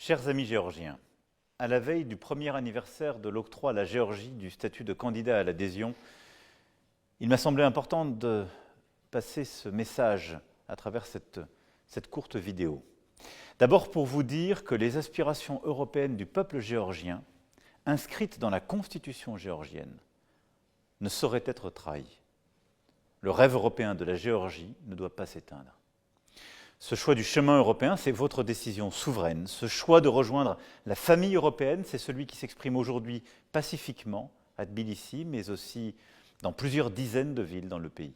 Chers amis géorgiens, à la veille du premier anniversaire de l'octroi à la Géorgie du statut de candidat à l'adhésion, il m'a semblé important de passer ce message à travers cette courte vidéo. D'abord pour vous dire que les aspirations européennes du peuple géorgien, inscrites dans la constitution géorgienne, ne sauraient être trahies. Le rêve européen de la Géorgie ne doit pas s'éteindre. Ce choix du chemin européen, c'est votre décision souveraine. Ce choix de rejoindre la famille européenne, c'est celui qui s'exprime aujourd'hui pacifiquement à Tbilissi, mais aussi dans plusieurs dizaines de villes dans le pays.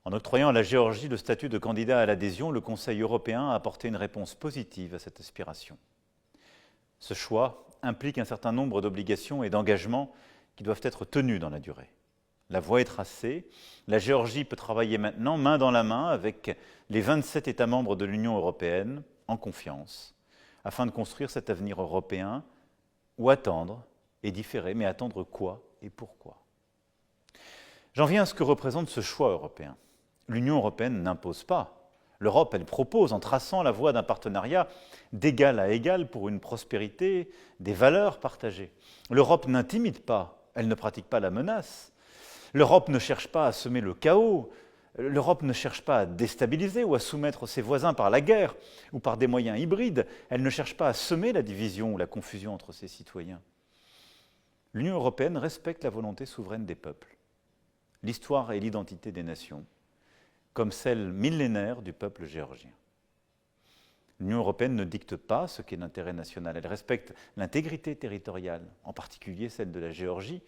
En octroyant à la Géorgie le statut de candidat à l'adhésion, le Conseil européen a apporté une réponse positive à cette aspiration. Ce choix implique un certain nombre d'obligations et d'engagements qui doivent être tenus dans la durée. La voie est tracée. La Géorgie peut travailler maintenant main dans la main avec les 27 États membres de l'Union européenne, en confiance, afin de construire cet avenir européen ou attendre et différer. Mais attendre quoi et pourquoi? J'en viens à ce que représente ce choix européen. L'Union européenne n'impose pas. L'Europe, elle propose en traçant la voie d'un partenariat d'égal à égal pour une prospérité, des valeurs partagées. L'Europe n'intimide pas, elle ne pratique pas la menace. L'Europe ne cherche pas à semer le chaos, l'Europe ne cherche pas à déstabiliser ou à soumettre ses voisins par la guerre ou par des moyens hybrides, elle ne cherche pas à semer la division ou la confusion entre ses citoyens. L'Union européenne respecte la volonté souveraine des peuples, l'histoire et l'identité des nations, comme celle millénaire du peuple géorgien. L'Union européenne ne dicte pas ce qu'est l'intérêt national, elle respecte l'intégrité territoriale, en particulier celle de la Géorgie.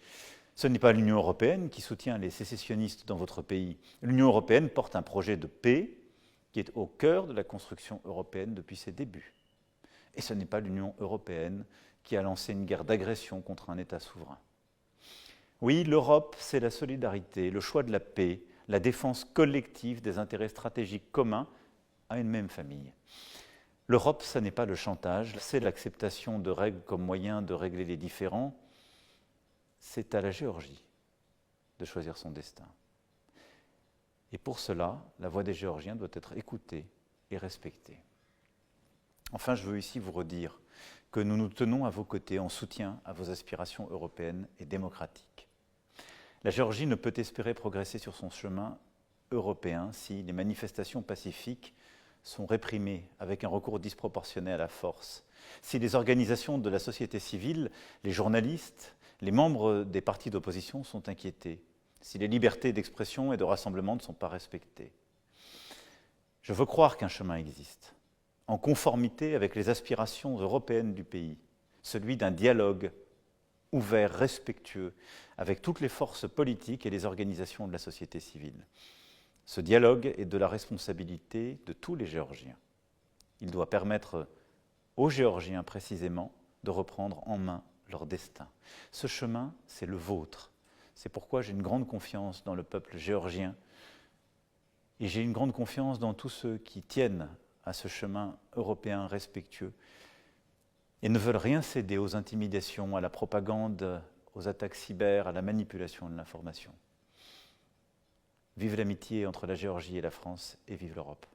Ce n'est pas l'Union européenne qui soutient les sécessionnistes dans votre pays. L'Union européenne porte un projet de paix qui est au cœur de la construction européenne depuis ses débuts. Et ce n'est pas l'Union européenne qui a lancé une guerre d'agression contre un État souverain. Oui, l'Europe, c'est la solidarité, le choix de la paix, la défense collective des intérêts stratégiques communs à une même famille. L'Europe, ce n'est pas le chantage, c'est l'acceptation de règles comme moyen de régler les différends. C'est à la Géorgie de choisir son destin. Et pour cela, la voix des Géorgiens doit être écoutée et respectée. Enfin, je veux ici vous redire que nous nous tenons à vos côtés en soutien à vos aspirations européennes et démocratiques. La Géorgie ne peut espérer progresser sur son chemin européen si les manifestations pacifiques sont réprimées avec un recours disproportionné à la force, si les organisations de la société civile, les journalistes, les membres des partis d'opposition sont inquiétés, si les libertés d'expression et de rassemblement ne sont pas respectées. Je veux croire qu'un chemin existe, en conformité avec les aspirations européennes du pays, celui d'un dialogue ouvert, respectueux, avec toutes les forces politiques et les organisations de la société civile. Ce dialogue est de la responsabilité de tous les Géorgiens. Il doit permettre aux Géorgiens précisément de reprendre en main leur destin. Ce chemin, c'est le vôtre. C'est pourquoi j'ai une grande confiance dans le peuple géorgien et j'ai une grande confiance dans tous ceux qui tiennent à ce chemin européen respectueux et ne veulent rien céder aux intimidations, à la propagande, aux attaques cyber, à la manipulation de l'information. Vive l'amitié entre la Géorgie et la France et vive l'Europe.